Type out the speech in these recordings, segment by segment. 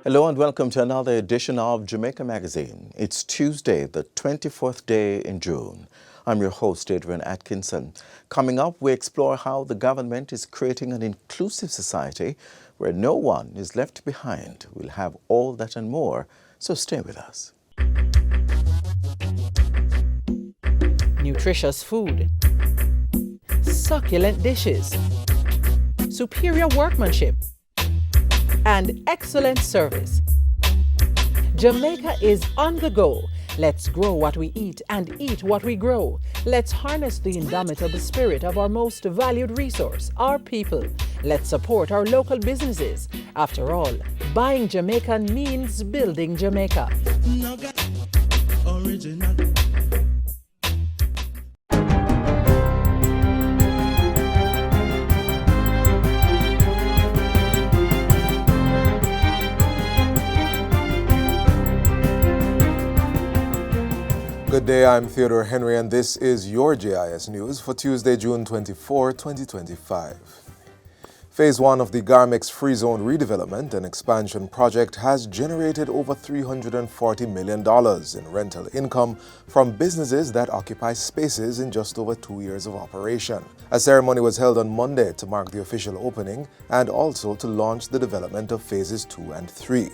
Hello and welcome to another edition of Jamaica Magazine. It's Tuesday, the 24th day in June. I'm your host, Adrian Atkinson. Coming up, we explore how the government is creating an inclusive society where no one is left behind. We'll have all that and more, so stay with us. Nutritious food, succulent dishes, superior workmanship, and excellent service. Jamaica is on the go. Let's grow what we eat and eat what we grow. Let's harness the indomitable spirit of our most valued resource, our people. Let's support our local businesses. After all, buying Jamaican means building Jamaica. Original. Good day, I'm Theodore Henry and this is your JIS News for Tuesday, June 24, 2025. Phase 1 of the GARMEX Free Zone Redevelopment and Expansion project has generated over $340 million in rental income from businesses that occupy spaces in just over 2 years of operation. A ceremony was held on Monday to mark the official opening and also to launch the development of Phases 2 and 3.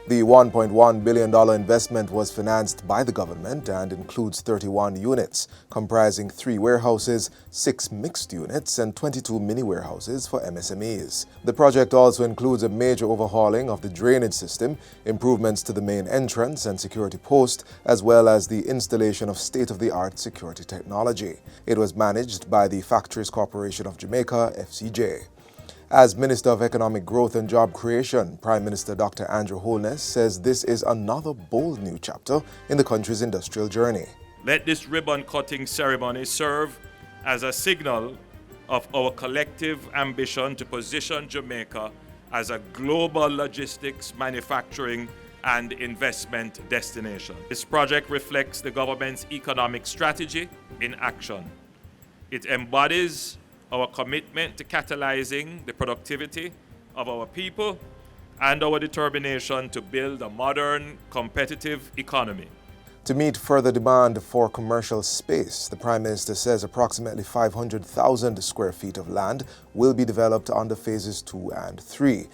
The $1.1 billion investment was financed by the government and includes 31 units, comprising 3 warehouses, 6 mixed units, and 22 mini warehouses for MSMEs. The project also includes a major overhauling of the drainage system, improvements to the main entrance and security post, as well as the installation of state-of-the-art security technology. It was managed by the Factories Corporation of Jamaica, FCJ. As Minister of Economic Growth and Job Creation, Prime Minister Dr. Andrew Holness says this is another bold new chapter in the country's industrial journey. Let this ribbon-cutting ceremony serve as a signal of our collective ambition to position Jamaica as a global logistics, manufacturing, and investment destination. This project reflects the government's economic strategy in action. It embodies our commitment to catalyzing the productivity of our people and our determination to build a modern, competitive economy. To meet further demand for commercial space, the Prime Minister says approximately 500,000 square feet of land will be developed under Phases 2 and 3.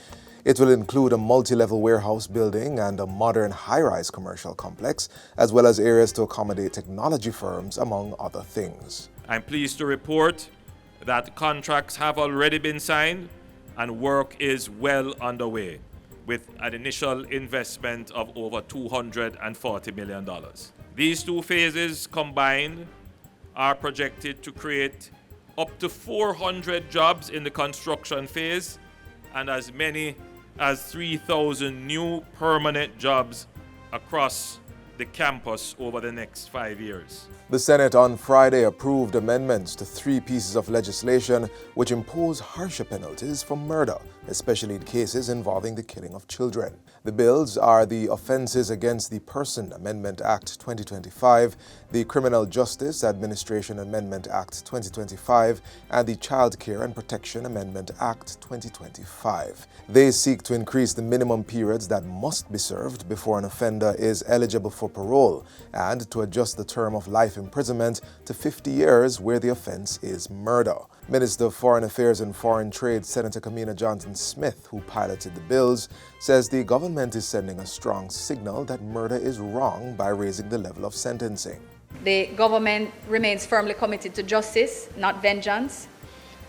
It will include a multi-level warehouse building and a modern high-rise commercial complex, as well as areas to accommodate technology firms, among other things. I'm pleased to report that contracts have already been signed and work is well underway, with an initial investment of over $240 million. These 2 phases combined are projected to create up to 400 jobs in the construction phase and as many as 3,000 new permanent jobs across the campus over the next 5 years. The Senate on Friday approved amendments to 3 pieces of legislation which impose harsher penalties for murder, especially in cases involving the killing of children. The bills are the Offenses Against the Person Amendment Act 2025, the Criminal Justice Administration Amendment Act 2025, and the Child Care and Protection Amendment Act 2025. They seek to increase the minimum periods that must be served before an offender is eligible for parole and to adjust the term of life imprisonment to 50 years where the offense is murder. Minister of Foreign Affairs and Foreign Trade Senator Kamina Johnson-Smith, who piloted the bills, says the government is sending a strong signal that murder is wrong by raising the level of sentencing. The government remains firmly committed to justice, not vengeance.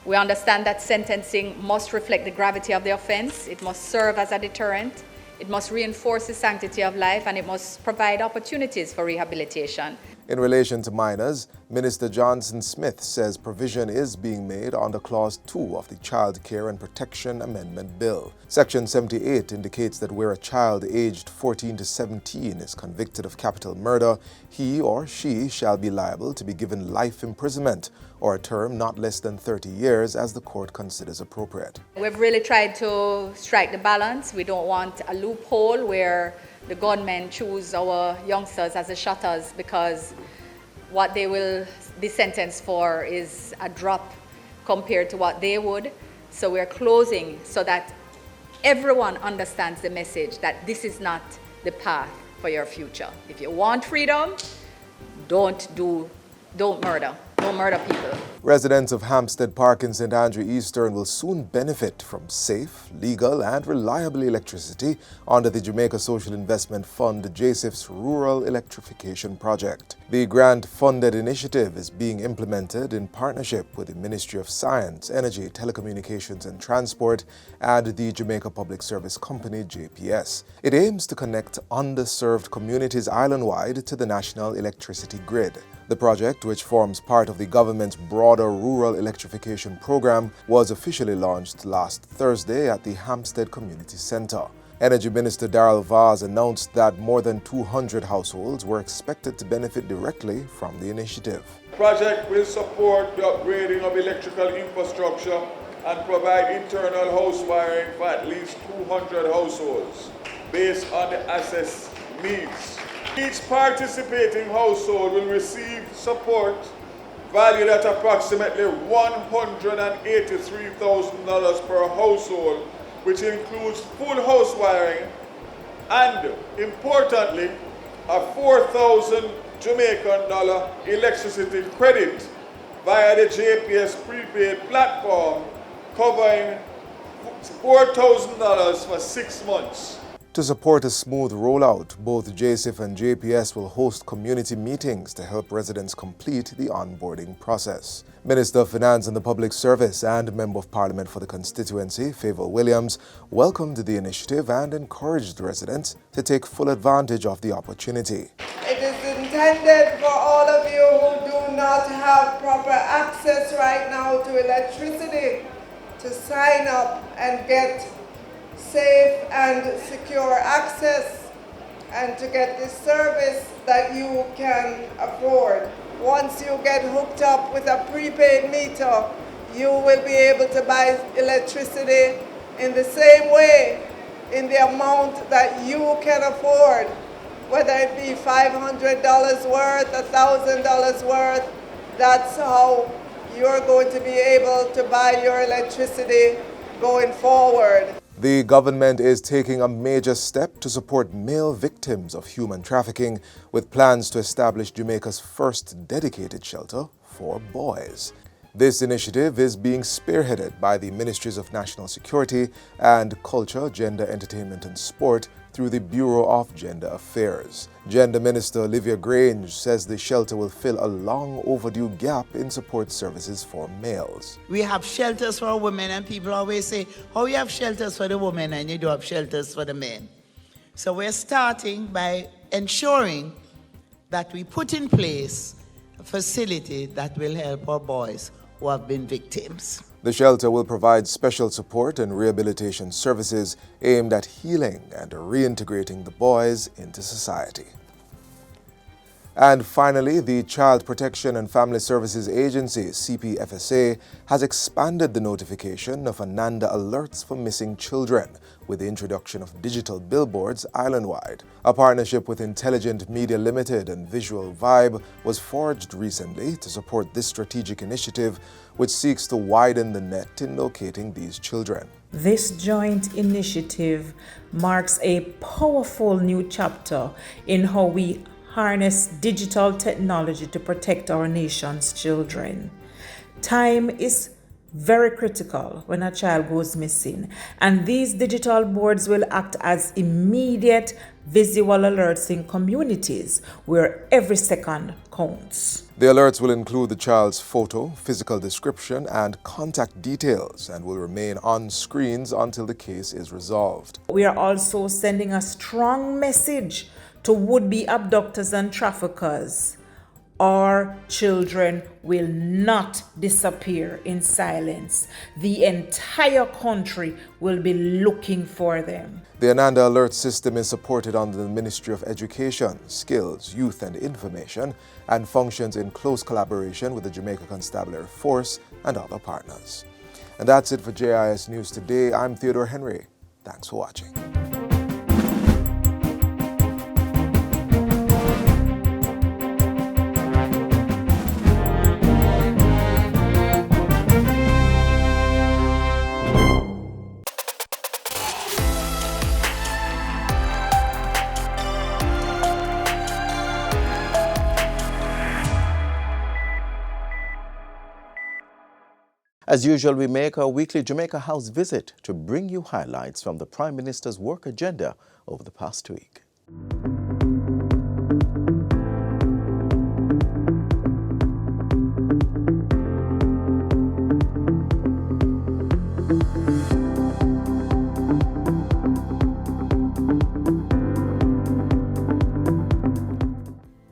We understand that sentencing must reflect the gravity of the offense. It must serve as a deterrent. It must reinforce the sanctity of life, and it must provide opportunities for rehabilitation. In relation to minors, Minister Johnson-Smith says provision is being made under Clause 2 of the Child Care and Protection Amendment Bill. Section 78 indicates that where a child aged 14 to 17 is convicted of capital murder, he or she shall be liable to be given life imprisonment or a term not less than 30 years as the court considers appropriate. We've really tried to strike the balance. We don't want a loophole where the gunmen choose our youngsters as the shutters because what they will be sentenced for is a drop compared to what they would. So we're closing so that everyone understands the message that this is not the path for your future. If you want freedom, don't murder. Don't murder people. Residents of Hampstead Park in St. Andrew Eastern will soon benefit from safe, legal and reliable electricity under the Jamaica Social Investment Fund JSIF's Rural Electrification Project. The grant-funded initiative is being implemented in partnership with the Ministry of Science, Energy, Telecommunications and Transport and the Jamaica Public Service Company JPS. It aims to connect underserved communities island-wide to the national electricity grid. The project, which forms part of the government's broader rural electrification program, was officially launched last Thursday at the Hampstead Community Centre. Energy Minister Darrell Vaz announced that more than 200 households were expected to benefit directly from the initiative. The project will support the upgrading of electrical infrastructure and provide internal house wiring for at least 200 households based on the assessed needs. Each participating household will receive support valued at approximately $183,000 per household, which includes full house wiring and, importantly, a $4,000 Jamaican electricity credit via the JPS prepaid platform, covering $4,000 for 6 months. To support a smooth rollout, both JSIF and JPS will host community meetings to help residents complete the onboarding process. Minister of Finance and the Public Service and Member of Parliament for the constituency, Favour Williams, welcomed the initiative and encouraged residents to take full advantage of the opportunity. It is intended for all of you who do not have proper access right now to electricity to sign up and get safe and secure access and to get the service that you can afford. Once you get hooked up with a prepaid meter, you will be able to buy electricity in the same way, in the amount that you can afford, whether it be $500 worth, $1,000 worth. That's how you're going to be able to buy your electricity going forward. The government is taking a major step to support male victims of human trafficking with plans to establish Jamaica's first dedicated shelter for boys. This initiative is being spearheaded by the Ministries of National Security and Culture, Gender, Entertainment and Sport through the Bureau of Gender Affairs. Gender Minister Olivia Grange says the shelter will fill a long overdue gap in support services for males. We have shelters for women, and people always say, oh, you have shelters for the women and you do have shelters for the men. So we're starting by ensuring that we put in place a facility that will help our boys who have been victims. The shelter will provide special support and rehabilitation services aimed at healing and reintegrating the boys into society. And finally, the Child Protection and Family Services Agency, CPFSA, has expanded the notification of Ananda alerts for missing children with the introduction of digital billboards island-wide. A partnership with Intelligent Media Limited and Visual Vibe was forged recently to support this strategic initiative, which seeks to widen the net in locating these children. This joint initiative marks a powerful new chapter in how we harness digital technology to protect our nation's children. Time is very critical when a child goes missing, and these digital boards will act as immediate visual alerts in communities where every second counts. The alerts will include the child's photo, physical description, and contact details and will remain on screens until the case is resolved. We are also sending a strong message to would-be abductors and traffickers. Our children will not disappear in silence. The entire country will be looking for them. The Ananda Alert System is supported under the Ministry of Education, Skills, Youth and Information and functions in close collaboration with the Jamaica Constabulary Force and other partners. And that's it for JIS News Today. I'm Theodore Henry. Thanks for watching. As usual, we make our weekly Jamaica House visit to bring you highlights from the Prime Minister's work agenda over the past week.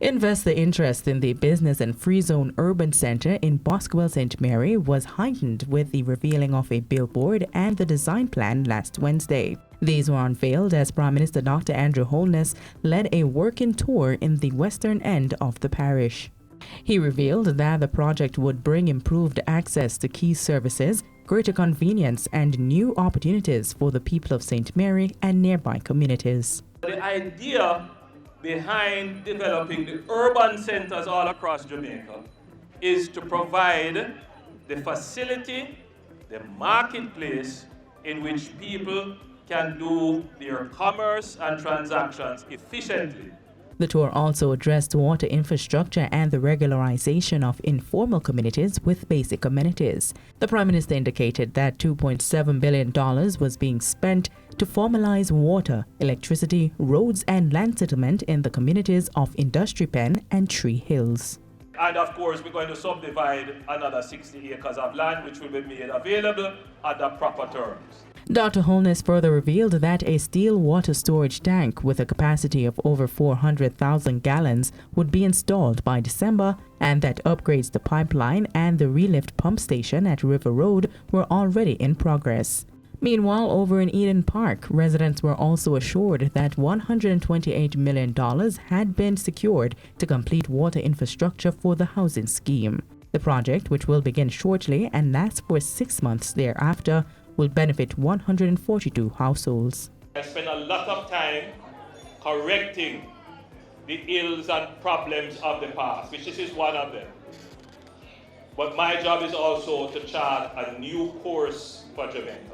Investor interest in the business and free zone urban center in Boscwell St. Mary was heightened with the revealing of a billboard and the design plan last Wednesday. These were unveiled as Prime Minister Dr. Andrew Holness led a working tour in the western end of the parish. He revealed that the project would bring improved access to key services, greater convenience, and new opportunities for the people of St. Mary and nearby communities. The idea behind developing the urban centers all across Jamaica is to provide the facility, the marketplace in which people can do their commerce and transactions efficiently. The tour also addressed water infrastructure and the regularization of informal communities with basic amenities. The Prime Minister indicated that $2.7 billion was being spent to formalize water, electricity, roads and land settlement in the communities of Industry Pen and Tree Hills. And of course, we're going to subdivide another 60 acres of land which will be made available at the proper terms. Dr. Holness further revealed that a steel water storage tank with a capacity of over 400,000 gallons would be installed by December, and that upgrades to pipeline and the relift pump station at River Road were already in progress. Meanwhile, over in Eden Park, residents were also assured that $128 million had been secured to complete water infrastructure for the housing scheme. The project, which will begin shortly and last for 6 months thereafter, will benefit 142 households. I spent a lot of time correcting the ills and problems of the past, which this is one of them. But my job is also to chart a new course for Jamaica.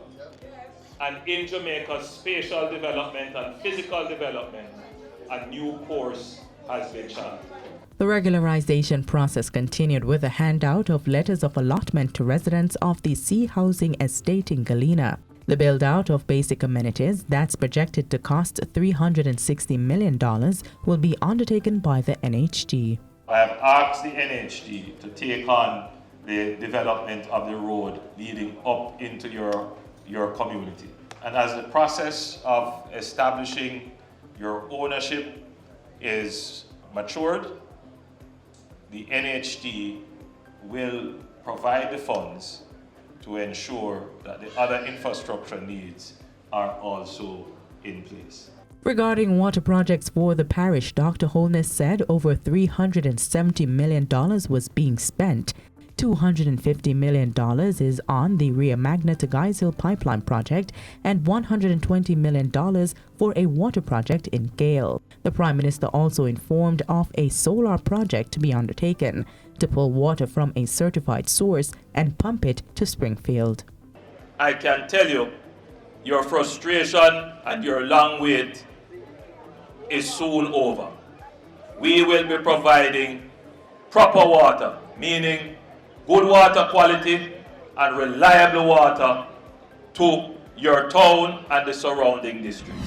And in Jamaica's spatial development and physical development, a new course has been charted. The regularization process continued with a handout of letters of allotment to residents of the C Housing Estate in Galena. The build-out of basic amenities that's projected to cost $360 million will be undertaken by the NHD. I have asked the NHD to take on the development of the road leading up into your community. And as the process of establishing your ownership is matured, the NHD will provide the funds to ensure that the other infrastructure needs are also in place. Regarding water projects for the parish, Dr. Holness said over $370 million was being spent. $250 million is on the Rio Magna to Guys Hill pipeline project and $120 million for a water project in Gale. The Prime Minister also informed of a solar project to be undertaken to pull water from a certified source and pump it to Springfield. I can tell you, your frustration and your long wait is soon over. We will be providing proper water, meaning good water quality and reliable water to your town and the surrounding districts.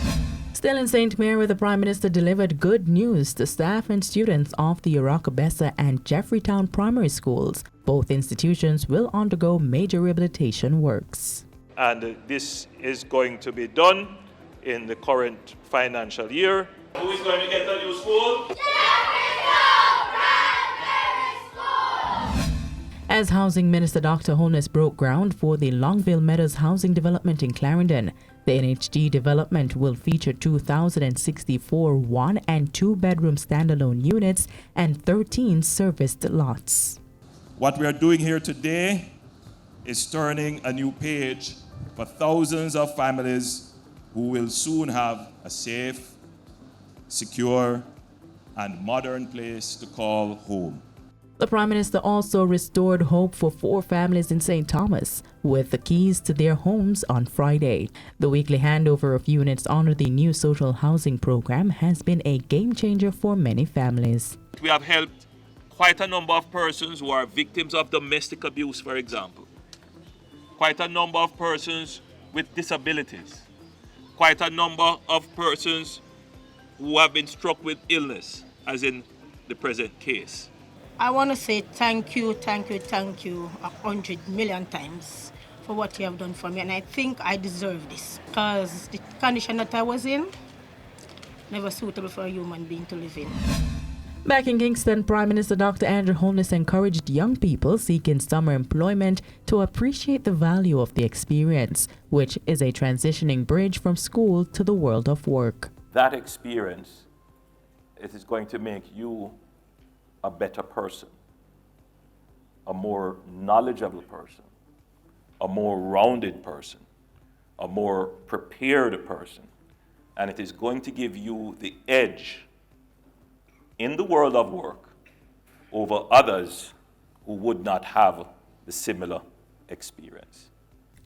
Still in St. Mary, the Prime Minister delivered good news to staff and students of the Aracabessa and Jeffreytown primary schools. Both institutions will undergo major rehabilitation works. And this is going to be done in the current financial year. Who is going to get a new school? As Housing Minister Dr. Holness broke ground for the Longville Meadows housing development in Clarendon, the NHD development will feature 2,064 one- and two-bedroom standalone units and 13 serviced lots. What we are doing here today is turning a new page for thousands of families who will soon have a safe, secure, and modern place to call home. The Prime Minister also restored hope for 4 families in St. Thomas with the keys to their homes on Friday. The weekly handover of units under the new social housing program has been a game changer for many families. We have helped quite a number of persons who are victims of domestic abuse, for example. quite a number of persons with disabilities, quite a number of persons who have been struck with illness, as in the present case. I want to say thank you 100 million times for what you have done for me, and I think I deserve this because the condition that I was in, never suitable for a human being to live in. Back in Kingston, Prime Minister Dr. Andrew Holness encouraged young people seeking summer employment to appreciate the value of the experience, which is a transitioning bridge from school to the world of work. That experience, it is going to make you a better person, a more knowledgeable person, a more rounded person, a more prepared person, and it is going to give you the edge in the world of work over others who would not have the similar experience.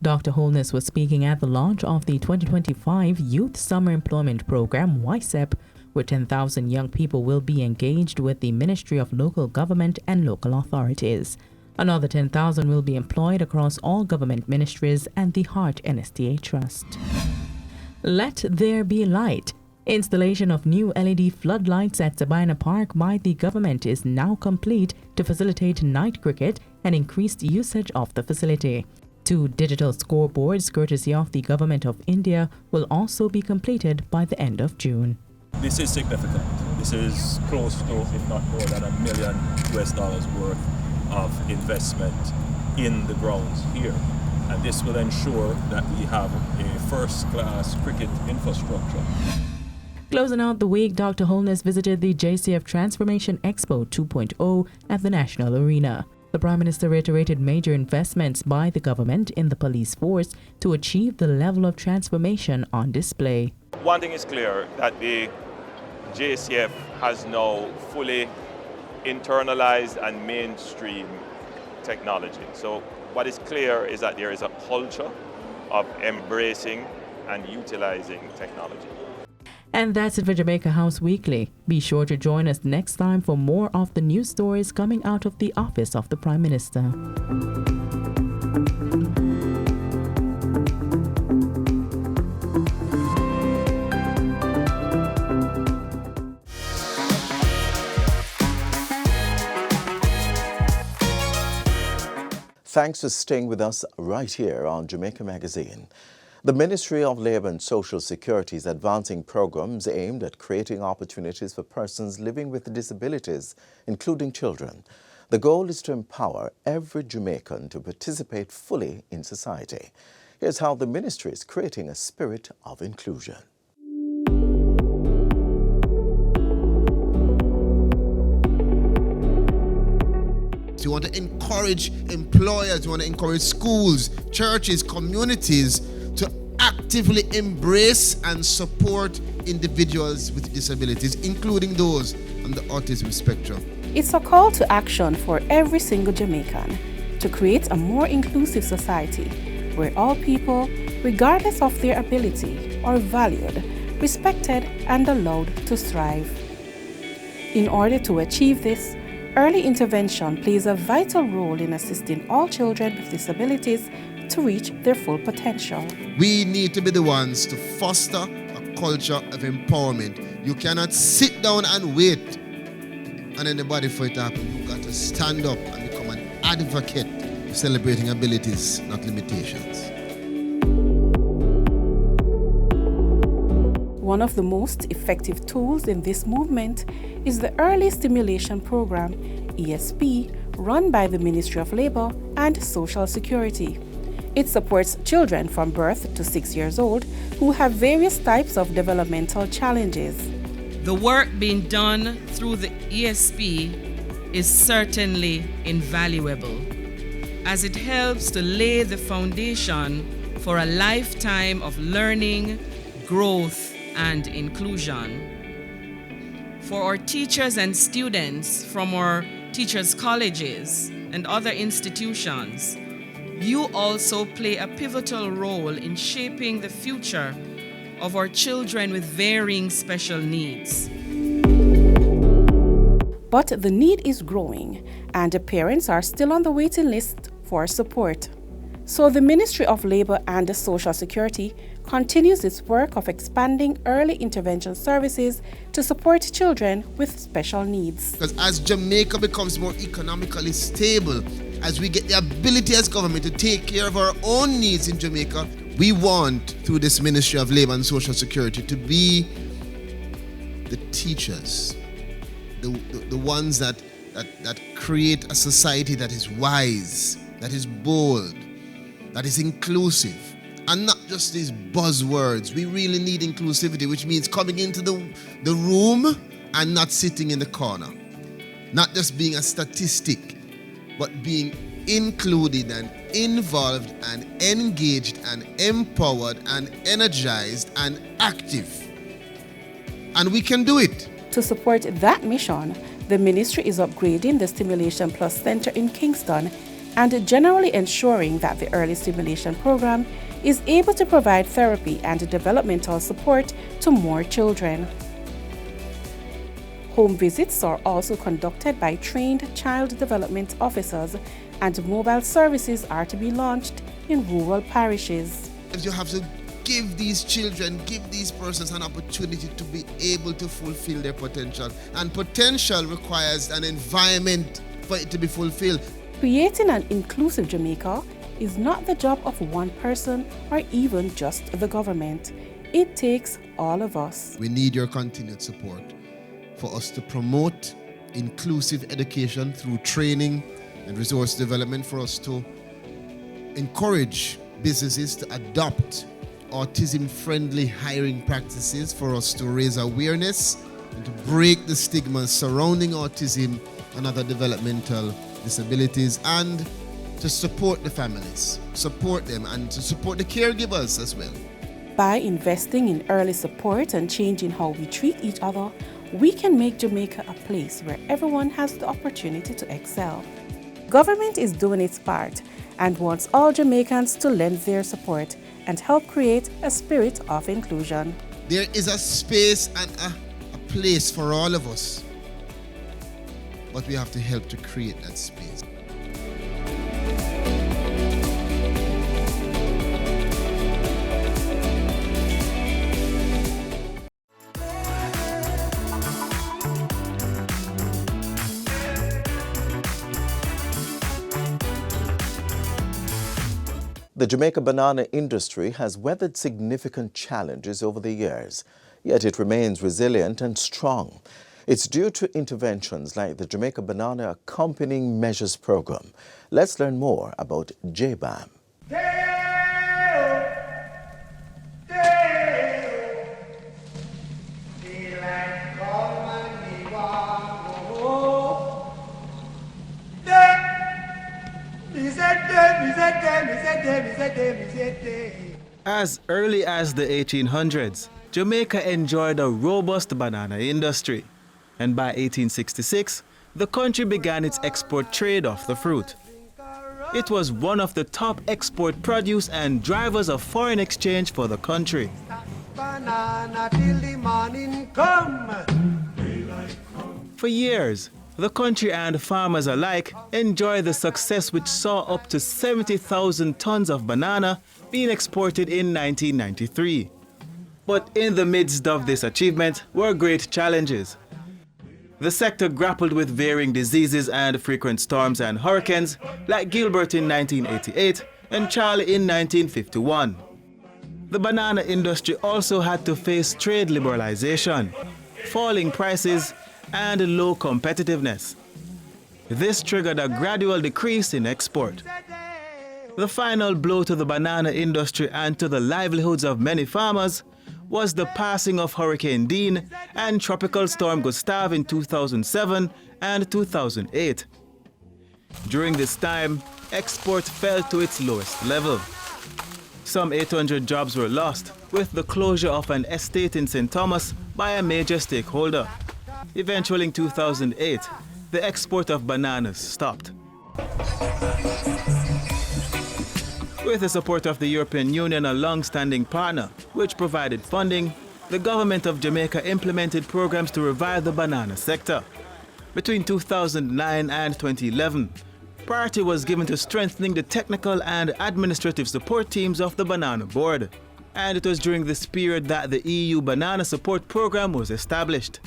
Dr. Holness was speaking at the launch of the 2025 Youth Summer Employment Program, JSIF, where 10,000 young people will be engaged with the Ministry of Local Government and local authorities. Another 10,000 will be employed across all government ministries and the Heart NSTA Trust. Let there be light. Installation of new LED floodlights at Sabina Park by the government is now complete to facilitate night cricket and increased usage of the facility. 2 digital scoreboards, courtesy of the Government of India, will also be completed by the end of June. This is significant. This is close to, if not more than $1 million worth of investment in the grounds here. And this will ensure that we have a first-class cricket infrastructure. Closing out the week, Dr. Holness visited the JSIF Transformation Expo 2.0 at the National Arena. The Prime Minister reiterated major investments by the government in the police force to achieve the level of transformation on display. One thing is clear, that the JSIF has now fully internalized and mainstream technology. So what is clear is that there is a culture of embracing and utilizing technology. And that's it for Jamaica House Weekly. Be sure to join us next time for more of the news stories coming out of the office of the Prime Minister. Thanks for staying with us right here on Jamaica Magazine. The Ministry of Labour and Social Security is advancing programs aimed at creating opportunities for persons living with disabilities, including children. The goal is to empower every Jamaican to participate fully in society. Here's how the ministry is creating a spirit of inclusion. So you want to encourage employers, you want to encourage schools, churches, communities to actively embrace and support individuals with disabilities, including those on the autism spectrum. It's a call to action for every single Jamaican to create a more inclusive society where all people, regardless of their ability, are valued, respected, and allowed to thrive. In order to achieve this, early intervention plays a vital role in assisting all children with disabilities to reach their full potential. We need to be the ones to foster a culture of empowerment. You cannot sit down and wait on anybody for it to happen. You've got to stand up and become an advocate celebrating abilities, not limitations. One of the most effective tools in this movement is the Early Stimulation Program, ESP, run by the Ministry of Labour and Social Security. It supports children from birth to 6 years old who have various types of developmental challenges. The work being done through the ESP is certainly invaluable, as it helps to lay the foundation for a lifetime of learning, growth, and inclusion. For our teachers and students from our teachers' colleges and other institutions, you also play a pivotal role in shaping the future of our children with varying special needs. But the need is growing, and the parents are still on the waiting list for support. So the Ministry of Labour and Social Security continues its work of expanding early intervention services to support children with special needs. Because as Jamaica becomes more economically stable, as we get the ability as government to take care of our own needs in Jamaica, we want, through this Ministry of Labour and Social Security, to be the teachers, the ones that create a society that is wise, that is bold, that is inclusive, and not just these buzzwords. We really need inclusivity, which means coming into the room and not sitting in the corner. Not just being a statistic, but being included and involved and engaged and empowered and energized and active. And we can do it. To support that mission, the ministry is upgrading the Stimulation Plus Center in Kingston and generally ensuring that the early stimulation program is able to provide therapy and developmental support to more children. Home visits are also conducted by trained child development officers, and mobile services are to be launched in rural parishes. You have to give these children, give these persons an opportunity to be able to fulfill their potential. And potential requires an environment for it to be fulfilled. Creating an inclusive Jamaica is not the job of one person or even just the government. It takes all of us. We need your continued support for us to promote inclusive education through training and resource development, for us to encourage businesses to adopt autism-friendly hiring practices, for us to raise awareness and to break the stigmas surrounding autism and other developmental disabilities, and to support the families, support them, and to support the caregivers as well. By investing in early support and changing how we treat each other, we can make Jamaica a place where everyone has the opportunity to excel. Government is doing its part and wants all Jamaicans to lend their support and help create a spirit of inclusion. There is a space and a place for all of us, but we have to help to create that space. The Jamaica banana industry has weathered significant challenges over the years, yet it remains resilient and strong. It's due to interventions like the Jamaica Banana Accompanying Measures Program. Let's learn more about JBAM. As early as the 1800s, Jamaica enjoyed a robust banana industry, and by 1866, the country began its export trade of the fruit. It was one of the top export produce and drivers of foreign exchange for the country. For years, the country and farmers alike enjoyed the success which saw up to 70,000 tons of banana being exported in 1993. But in the midst of this achievement were great challenges. The sector grappled with varying diseases and frequent storms and hurricanes like Gilbert in 1988 and Charlie in 1951. The banana industry also had to face trade liberalization, falling prices, and low competitiveness. This triggered a gradual decrease in export. The final blow to the banana industry and to the livelihoods of many farmers was the passing of Hurricane Dean and Tropical Storm Gustav in 2007 and 2008. During this time, export fell to its lowest level. Some 800 jobs were lost, with the closure of an estate in St. Thomas by a major stakeholder. Eventually in 2008, the export of bananas stopped. With the support of the European Union, a long-standing partner, which provided funding, the government of Jamaica implemented programs to revive the banana sector. Between 2009 and 2011, priority was given to strengthening the technical and administrative support teams of the Banana Board. And it was during this period that the EU Banana Support Program was established.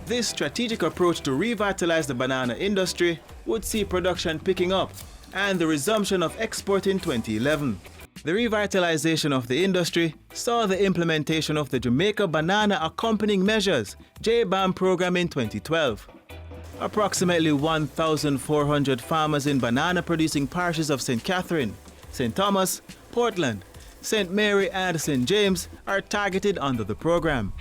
This strategic approach to revitalize the banana industry would see production picking up and the resumption of export in 2011. The revitalization of the industry saw the implementation of the Jamaica Banana Accompanying Measures (JBAM) program in 2012. Approximately 1,400 farmers in banana-producing parishes of St. Catherine, St. Thomas, Portland, St. Mary and St. James are targeted under the program.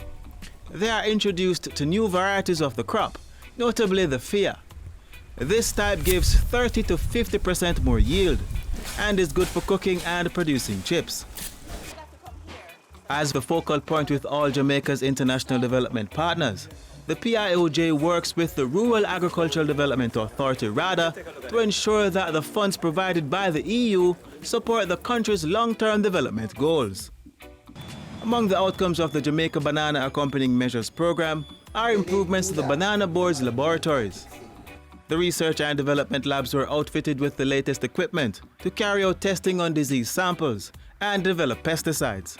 They are introduced to new varieties of the crop, notably the Fia. This type gives 30 to 50% more yield and is good for cooking and producing chips. As the focal point with all Jamaica's international development partners, the PIOJ works with the Rural Agricultural Development Authority, RADA, to ensure that the funds provided by the EU support the country's long-term development goals. Among the outcomes of the Jamaica Banana Accompanying Measures program are improvements to the Banana Board's laboratories. The research and development labs were outfitted with the latest equipment to carry out testing on disease samples and develop pesticides.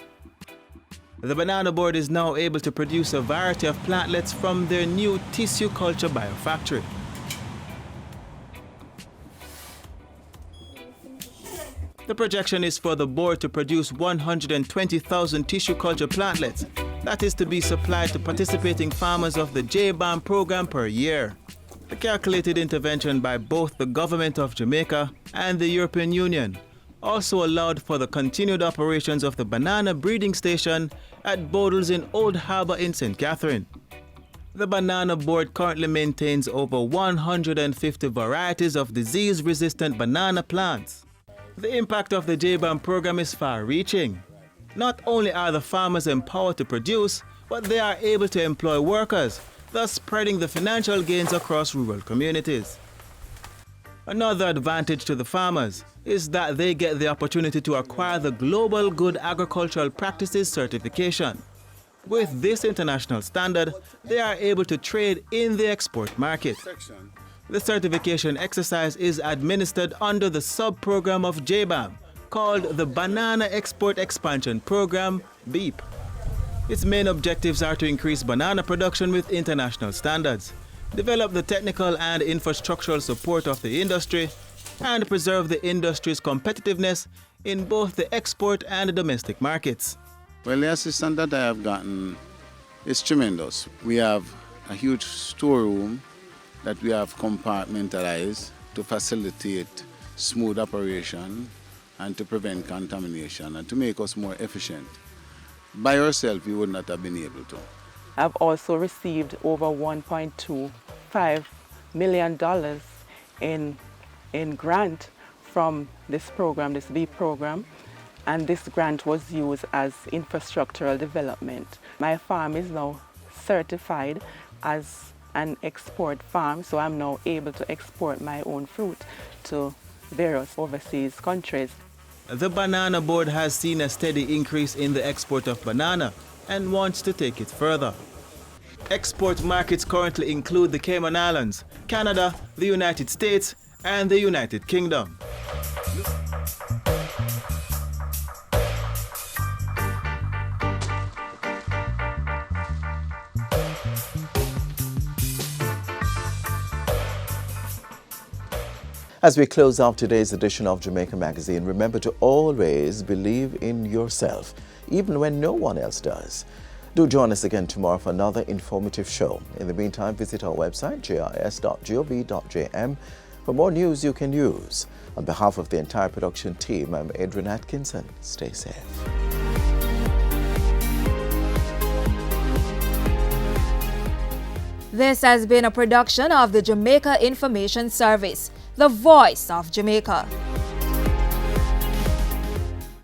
The Banana Board is now able to produce a variety of plantlets from their new tissue culture biofactory. The projection is for the board to produce 120,000 tissue culture plantlets, that is to be supplied to participating farmers of the JBAM program per year. The calculated intervention by both the government of Jamaica and the European Union also allowed for the continued operations of the banana breeding station at Bodles in Old Harbour in St. Catherine. The Banana Board currently maintains over 150 varieties of disease-resistant banana plants. The impact of the JBAM program is far-reaching. Not only are the farmers empowered to produce, but they are able to employ workers, thus spreading the financial gains across rural communities. Another advantage to the farmers is that they get the opportunity to acquire the Global Good Agricultural Practices certification. With this international standard, they are able to trade in the export market. The certification exercise is administered under the sub-program of JBAM, called the Banana Export Expansion Program, BEEP. Its main objectives are to increase banana production with international standards, develop the technical and infrastructural support of the industry, and preserve the industry's competitiveness in both the export and domestic markets. Well, the assistance that I have gotten is tremendous. We have a huge storeroom that we have compartmentalized to facilitate smooth operation and to prevent contamination and to make us more efficient. By ourselves, we would not have been able to. I've also received over $1.25 million in grant from this program, this BEEP program, and this grant was used as infrastructural development. My farm is now certified as an export farm, so I'm now able to export my own fruit to various overseas countries. The Banana Board has seen a steady increase in the export of banana and wants to take it further. Export markets currently include the Cayman Islands, Canada, the United States, and the United Kingdom. As we close out today's edition of Jamaica Magazine, remember to always believe in yourself, even when no one else does. Do join us again tomorrow for another informative show. In the meantime, visit our website, jis.gov.jm, for more news you can use. On behalf of the entire production team, I'm Adrian Atkinson. Stay safe. This has been a production of the Jamaica Information Service, the voice of Jamaica.